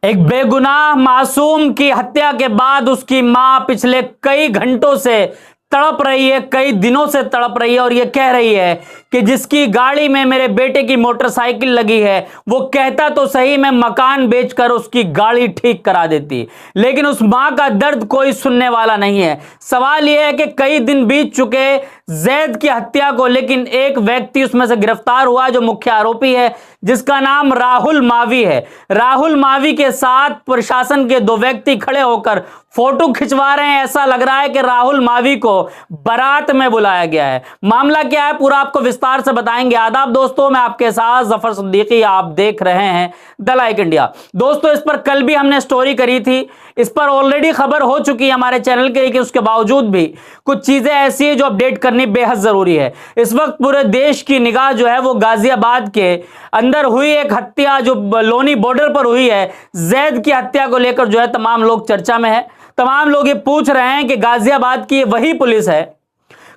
एक बेगुनाह मासूम की हत्या के बाद उसकी मां पिछले कई घंटों से तड़प रही है, कई दिनों से तड़प रही है और यह कह रही है कि जिसकी गाड़ी में मेरे बेटे की मोटरसाइकिल लगी है वो कहता तो सही मैं मकान बेचकर उसकी गाड़ी ठीक करा देती, लेकिन उस मां का दर्द कोई सुनने वाला नहीं है। सवाल यह है कि कई दिन बीत चुके जैद की हत्या को, लेकिन एक व्यक्ति उसमें से गिरफ्तार हुआ जो मुख्य आरोपी है, जिसका नाम राहुल मावी है। राहुल मावी के साथ प्रशासन के दो व्यक्ति खड़े होकर फोटो खिंचवा रहे हैं। ऐसा लग रहा है कि राहुल मावी को बारात में बुलाया गया है। मामला क्या है पूरा आपको विस्तार से बताएंगे। आदाब दोस्तों, मैं आपके साथ जफर सिद्दीकी, आप देख रहे हैं द लाइक इंडिया। दोस्तों, इस पर कल भी हमने स्टोरी करी थी, इस पर ऑलरेडी खबर हो चुकी है हमारे चैनल के, लेकिन उसके बावजूद भी कुछ चीजें ऐसी है जो अपडेट करनी बेहद जरूरी है। इस वक्त पूरे देश की निगाह जो है वो गाजियाबाद के अंदर हुई एक हत्या जो लोनी बॉर्डर पर हुई है, जैद की हत्या को लेकर जो है तमाम लोग चर्चा में है। तमाम लोग ये पूछ रहे हैं कि गाजियाबाद की वही पुलिस है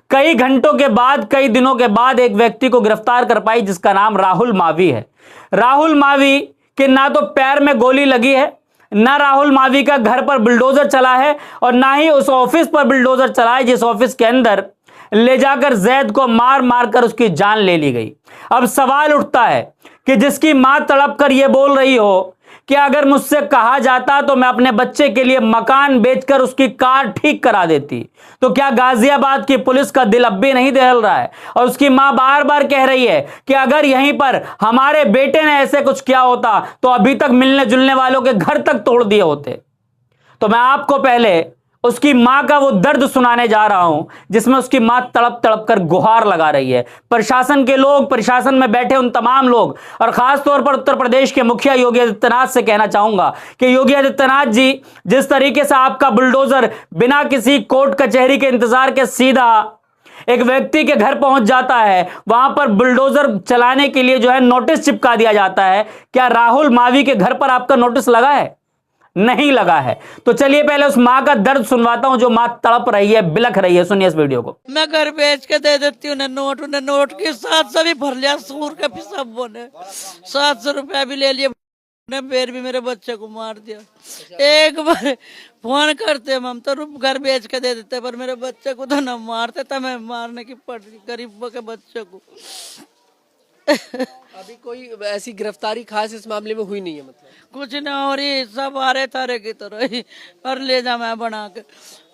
कई घंटों के बाद, कई दिनों के बाद एक व्यक्ति को गिरफ्तार कर पाई जिसका नाम राहुल मावी है। राहुल मावी के ना तो पैर में गोली लगी है, ना राहुल मावी का घर पर बुलडोजर चला है और ना ही उस ऑफिस पर बुलडोजर चला है जिस ऑफिस के अंदर ले जाकर जैद को मार मार कर उसकी जान ले ली गई। अब सवाल उठता है कि जिसकी मां तड़प कर यह बोल रही हो कि अगर मुझसे कहा जाता तो मैं अपने बच्चे के लिए मकान बेचकर उसकी कार ठीक करा देती, तो क्या गाजियाबाद की पुलिस का दिल अब भी नहीं दहल रहा है? और उसकी मां बार बार कह रही है कि अगर यहीं पर हमारे बेटे ने ऐसे कुछ किया होता तो अभी तक मिलने जुलने वालों के घर तक तोड़ दिए होते। तो मैं आपको पहले उसकी मां का वो दर्द सुनाने जा रहा हूं जिसमें उसकी मां तड़प तड़प कर गुहार लगा रही है। प्रशासन के लोग, प्रशासन में बैठे उन तमाम लोग और खास तौर पर उत्तर प्रदेश के मुखिया योगी आदित्यनाथ से कहना चाहूंगा कि योगी आदित्यनाथ जी, जिस तरीके से आपका बुलडोजर बिना किसी कोर्ट कचहरी के इंतजार के सीधा एक व्यक्ति के घर पहुंच जाता है, वहां पर बुलडोजर चलाने के लिए जो है नोटिस चिपका दिया जाता है, क्या राहुल मावी के घर पर आपका नोटिस लगा है? नहीं लगा है। तो चलिए पहले उस मां का दर्द सुनवाता हूं जो मां तड़प रही है, बिलख रही है। सुनिए इस वीडियो को। मैं घर बेच के दे देती हूँ उन्हें नोट के साथ सभी भर लिया, सूर का पिसाबों ने 700 रुपया भी ले लिया, फिर भी मेरे बच्चे को मार दिया। एक बार फोन करते हम तो घर बेच के दे देते, पर मेरे बच्चे को तो न मारते, तो मैं मारने की पड़ रही गरीबों के बच्चे को। अभी कोई ऐसी गिरफ्तारी खास इस मामले में हुई नहीं है? मतलब कुछ न हो रही, सब आ रहे तारे की तरह ही और ले जा मैं बना के,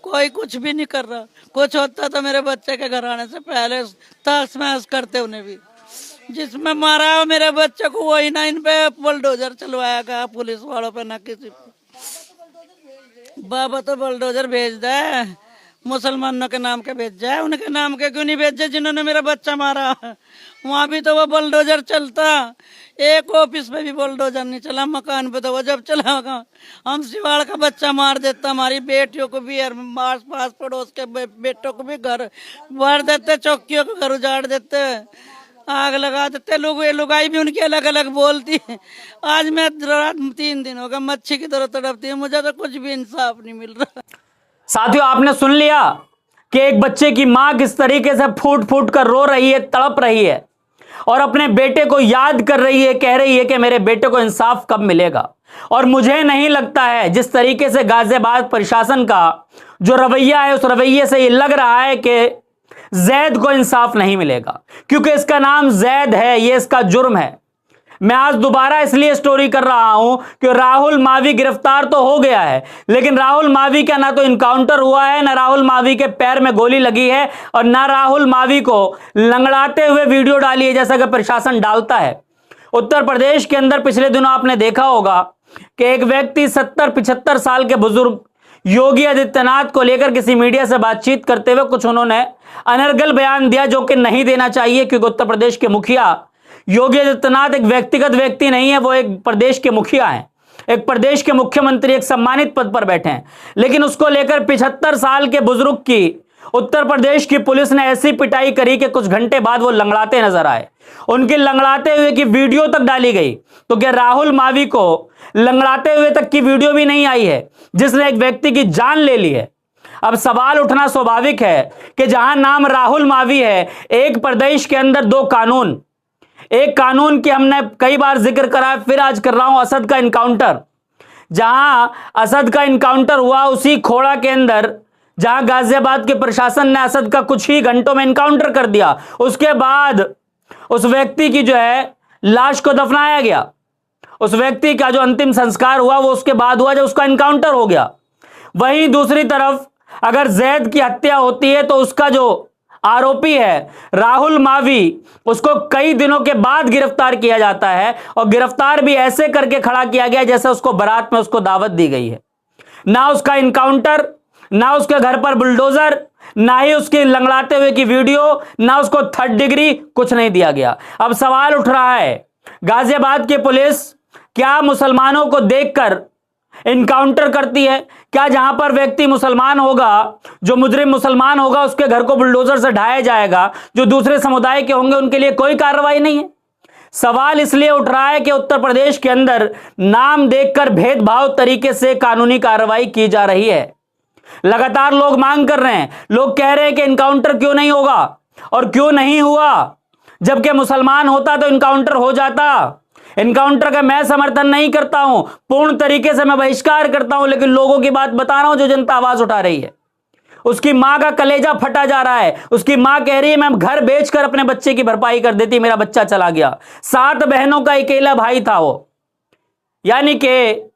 कोई कुछ भी नहीं कर रहा। कुछ होता तो मेरे बच्चे के घर आने से पहले तहस महस करते उन्हें भी। जिसमें मारा है मेरे बच्चे को वही ना इन पे बुलडोजर चलवाया गया, पुलिस वालों पे ना किसी पे। बाबा तो बुलडोजर भेज दे, मुसलमानों के नाम के भेज जाए, उनके नाम के क्यों नहीं भेजे जिन्होंने मेरा बच्चा मारा? वहाँ भी तो वो बुलडोजर चलता, एक ऑफिस में भी बुलडोजर नहीं चला, मकान पे तो वो जब चला होगा। हम सिवाड़ का बच्चा मार देता, हमारी बेटियों को भी और आस पास पड़ोस के बेटों को भी घर भर देते, चौकियों को घर उजाड़ देते, आग लगा देते लोग। ये लुगाई भी उनकी अलग अलग बोलती है। आज मैं 3 दिन हो गए मच्छी की तरह तड़पती है, मुझे तो कुछ भी इंसाफ नहीं मिल रहा। साथियों, आपने सुन लिया कि एक बच्चे की मां किस तरीके से फूट फूट कर रो रही है, तड़प रही है और अपने बेटे को याद कर रही है, कह रही है कि मेरे बेटे को इंसाफ कब मिलेगा। और मुझे नहीं लगता है जिस तरीके से गाजियाबाद प्रशासन का जो रवैया है, उस रवैये से ये लग रहा है कि जैद को इंसाफ नहीं मिलेगा, क्योंकि इसका नाम जैद है, ये इसका जुर्म है। मैं आज दोबारा इसलिए स्टोरी कर रहा हूं कि राहुल मावी गिरफ्तार तो हो गया है, लेकिन राहुल मावी का ना तो इनकाउंटर हुआ है, ना राहुल मावी के पैर में गोली लगी है और ना राहुल मावी को लंगड़ाते हुए वीडियो डाली है जैसा कि प्रशासन डालता है। उत्तर प्रदेश के अंदर पिछले दिनों आपने देखा होगा कि एक व्यक्ति 70-75 साल के बुजुर्ग योगी आदित्यनाथ को लेकर किसी मीडिया से बातचीत करते हुए कुछ उन्होंने अनर्गल बयान दिया, जो कि नहीं देना चाहिए, क्योंकि उत्तर प्रदेश के मुखिया योगी आदित्यनाथ एक व्यक्तिगत व्यक्ति नहीं है, वो एक प्रदेश के मुखिया हैं, एक प्रदेश के मुख्यमंत्री, एक सम्मानित पद पर बैठे हैं। लेकिन उसको लेकर 75 साल के बुजुर्ग की उत्तर प्रदेश की पुलिस ने ऐसी पिटाई करी कि कुछ घंटे बाद वो लंगड़ाते नजर आए। उनके लंगड़ाते हुए की वीडियो तक डाली गई। तो क्या राहुल मावी को लंगड़ाते हुए तक की वीडियो भी नहीं आई है जिसने एक व्यक्ति की जान ले ली है? अब सवाल उठना स्वाभाविक है कि जहां नाम राहुल मावी है, एक प्रदेश के अंदर 2 कानून, एक कानून की हमने कई बार जिक्र करा है, फिर आज कर रहा हूं, असद का इनकाउंटर, जहां असद का इनकाउंटर हुआ उसी खोड़ा के अंदर, जहां गाजियाबाद के प्रशासन ने असद का कुछ ही घंटों में इनकाउंटर कर दिया, उसके बाद उस व्यक्ति की जो है लाश को दफनाया गया। उस व्यक्ति का जो अंतिम संस्कार हुआ वो उसके बाद हुआ जब उसका इनकाउंटर हो गया। वहीं दूसरी तरफ अगर जैद की हत्या होती है तो उसका जो आरोपी है राहुल मावी, उसको कई दिनों के बाद गिरफ्तार किया जाता है, और गिरफ्तार भी ऐसे करके खड़ा किया गया जैसे उसको बारात में उसको दावत दी गई है। ना उसका इनकाउंटर, ना उसके घर पर बुलडोजर, ना ही उसके लंगड़ाते हुए की वीडियो, ना उसको 3rd डिग्री, कुछ नहीं दिया गया। अब सवाल उठ रहा है, गाजियाबाद की पुलिस क्या मुसलमानों को देखकर इनकाउंटर करती है? क्या जहां पर व्यक्ति मुसलमान होगा, जो मुजरिम मुसलमान होगा, उसके घर को बुलडोजर से ढाया जाएगा, जो दूसरे समुदाय के होंगे उनके लिए कोई कार्रवाई नहीं है? सवाल इसलिए उठ रहा है कि उत्तर प्रदेश के अंदर नाम देखकर भेदभाव तरीके से कानूनी कार्रवाई की जा रही है। लगातार लोग मांग कर रहे हैं, लोग कह रहे हैं कि इनकाउंटर क्यों नहीं होगा, और क्यों नहीं हुआ? जबकि मुसलमान होता तो इनकाउंटर हो जाता। इनकाउंटर का मैं समर्थन नहीं करता हूं, पूर्ण तरीके से मैं बहिष्कार करता हूं, लेकिन लोगों की बात बता रहा हूं जो जनता आवाज उठा रही है। उसकी मां का कलेजा फटा जा रहा है। उसकी मां कह रही है मैं घर बेचकर अपने बच्चे की भरपाई कर देती, मेरा बच्चा चला गया। 7 बहनों का अकेला भाई था वो, यानी कि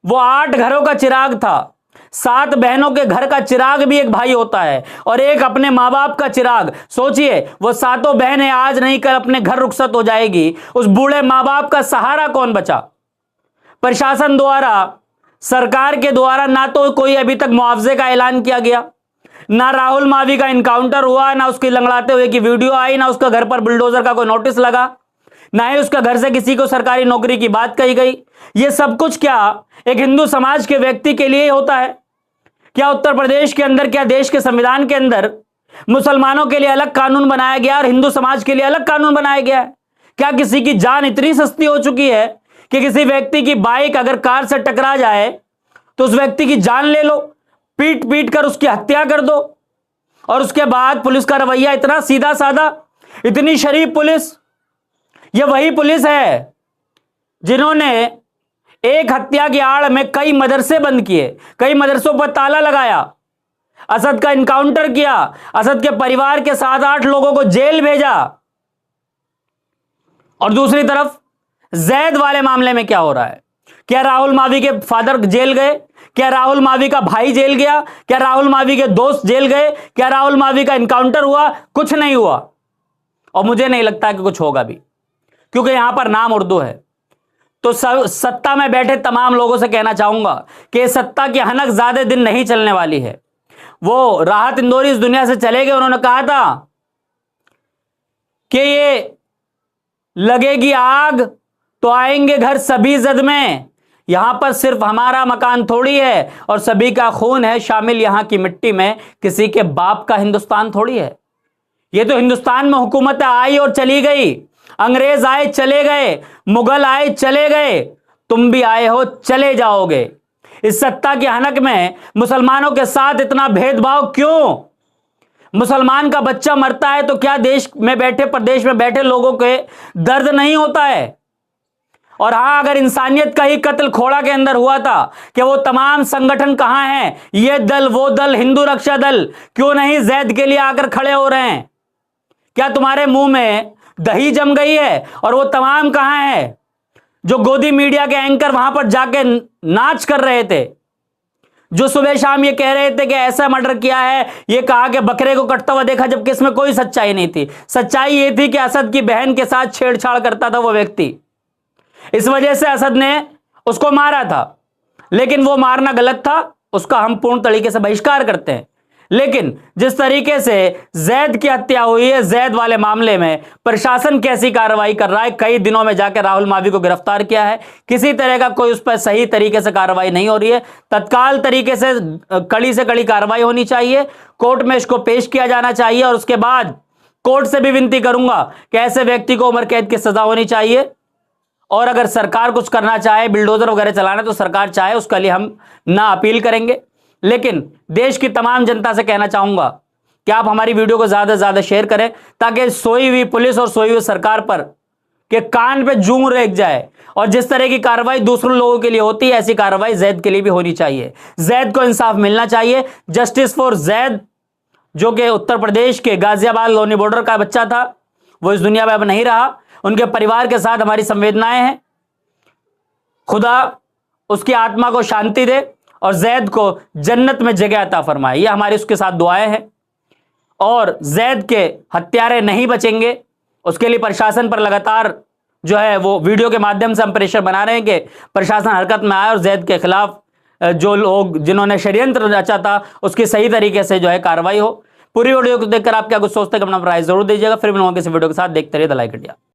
वो 8 घरों का चिराग था। 7 बहनों के घर का चिराग भी एक भाई होता है, और एक अपने मां बाप का चिराग। सोचिए, वो 7 बहनें आज नहीं कल अपने घर रुखसत हो जाएगी, उस बूढ़े मां बाप का सहारा कौन बचा? प्रशासन द्वारा, सरकार के द्वारा ना तो कोई अभी तक मुआवजे का ऐलान किया गया, ना राहुल मावी का इनकाउंटर हुआ, ना उसकी लंगड़ाते हुए की वीडियो आई, ना उसका घर पर बुलडोजर का कोई नोटिस लगा, ना ही उसका घर से किसी को सरकारी नौकरी की बात कही गई। यह सब कुछ क्या एक हिंदू समाज के व्यक्ति के लिए होता है? क्या उत्तर प्रदेश के अंदर, क्या देश के संविधान के अंदर मुसलमानों के लिए अलग कानून बनाया गया और हिंदू समाज के लिए अलग कानून बनाया गया है? क्या किसी की जान इतनी सस्ती हो चुकी है कि किसी व्यक्ति की बाइक अगर कार से टकरा जाए तो उस व्यक्ति की जान ले लो, पीट पीट कर उसकी हत्या कर दो, और उसके बाद पुलिस का रवैया इतना सीधा साधा, इतनी शरीफ पुलिस? यह वही पुलिस है जिन्होंने एक हत्या की आड़ में कई मदरसे बंद किए, कई मदरसों पर ताला लगाया, असद का इनकाउंटर किया, असद के परिवार के 7-8 लोगों को जेल भेजा। और दूसरी तरफ जैद वाले मामले में क्या हो रहा है? क्या राहुल मावी के फादर जेल गए? क्या राहुल मावी का भाई जेल गया? क्या राहुल मावी के दोस्त जेल गए? क्या राहुल मावी का इनकाउंटर हुआ? कुछ नहीं हुआ, और मुझे नहीं लगता कि कुछ होगा भी, क्योंकि यहां पर नाम उर्दू है। तो सत्ता में बैठे तमाम लोगों से कहना चाहूंगा कि सत्ता की हनक ज्यादा दिन नहीं चलने वाली है। वो राहत इंदौरी इस दुनिया से चले गए, उन्होंने कहा था कि ये लगेगी आग तो आएंगे घर सभी जद में, यहां पर सिर्फ हमारा मकान थोड़ी है और सभी का खून है शामिल यहां की मिट्टी में, किसी के बाप का हिंदुस्तान थोड़ी है। ये तो हिंदुस्तान में हुकूमतें आई और चली गई, अंग्रेज आए चले गए, मुगल आए चले गए, तुम भी आए हो चले जाओगे। इस सत्ता की हनक में मुसलमानों के साथ इतना भेदभाव क्यों? मुसलमान का बच्चा मरता है तो क्या देश में बैठे, प्रदेश में बैठे लोगों के दर्द नहीं होता है? और हां, अगर इंसानियत का ही कत्ल खोड़ा के अंदर हुआ था कि वो तमाम संगठन कहां हैं, ये दल वो दल, हिंदू रक्षा दल क्यों नहीं जैद के लिए आकर खड़े हो रहे हैं? क्या तुम्हारे मुंह में दही जम गई है? और वो तमाम कहां है जो गोदी मीडिया के एंकर वहां पर जाके नाच कर रहे थे, जो सुबह शाम ये कह रहे थे कि ऐसा मर्डर किया है, ये कहा कि बकरे को कटता हुआ देखा, जबकि इसमें कोई सच्चाई नहीं थी। सच्चाई ये थी कि असद की बहन के साथ छेड़छाड़ करता था वो व्यक्ति, इस वजह से असद ने उसको मारा था। लेकिन वो मारना गलत था, उसका हम पूर्ण तरीके से बहिष्कार करते हैं। लेकिन जिस तरीके से जैद की हत्या हुई है, जैद वाले मामले में प्रशासन कैसी कार्रवाई कर रहा है, कई दिनों में जाकर राहुल मावी को गिरफ्तार किया है, किसी तरह का कोई उस पर सही तरीके से कार्रवाई नहीं हो रही है। तत्काल तरीके से कड़ी से कड़ी कार्रवाई होनी चाहिए, कोर्ट में इसको पेश किया जाना चाहिए, और उसके बाद कोर्ट से भी विनती करूंगा कि ऐसे व्यक्ति को उम्र कैद की सजा होनी चाहिए। और अगर सरकार कुछ करना चाहे, बिल्डोजर वगैरह चलाना, तो सरकार चाहे उसके लिए हम ना अपील करेंगे। लेकिन देश की तमाम जनता से कहना चाहूंगा कि आप हमारी वीडियो को ज्यादा से ज्यादा शेयर करें, ताकि सोई हुई पुलिस और सोई हुई सरकार पर के कान पे जूं रेग जाए और जिस तरह की कार्रवाई दूसरों लोगों के लिए होती है, ऐसी कार्रवाई जैद के लिए भी होनी चाहिए। जैद को इंसाफ मिलना चाहिए। जस्टिस फॉर जैद, जो कि उत्तर प्रदेश के गाजियाबाद लोनी बॉर्डर का बच्चा था, वो इस दुनिया में अब नहीं रहा। उनके परिवार के साथ हमारी संवेदनाएं हैं। खुदा उसकी आत्मा को शांति दे और जैद को जन्नत में जगह अता फरमाए, ये हमारी उसके साथ दुआएं हैं। और जैद के हत्यारे नहीं बचेंगे, उसके लिए प्रशासन पर लगातार जो है वो वीडियो के माध्यम से हम प्रेशर बना रहे हैं कि प्रशासन हरकत में आए और जैद के खिलाफ जो लोग जिन्होंने षड्यंत्र रचा था उसकी सही तरीके से जो है कार्रवाई हो। पूरी वीडियो को देखकर आप क्या कुछ सोचते हैं, अपना राय जरूर दीजिएगा। फिर मिलूंगा किसी वीडियो के साथ। देखते रहिए द लाइक इंडिया।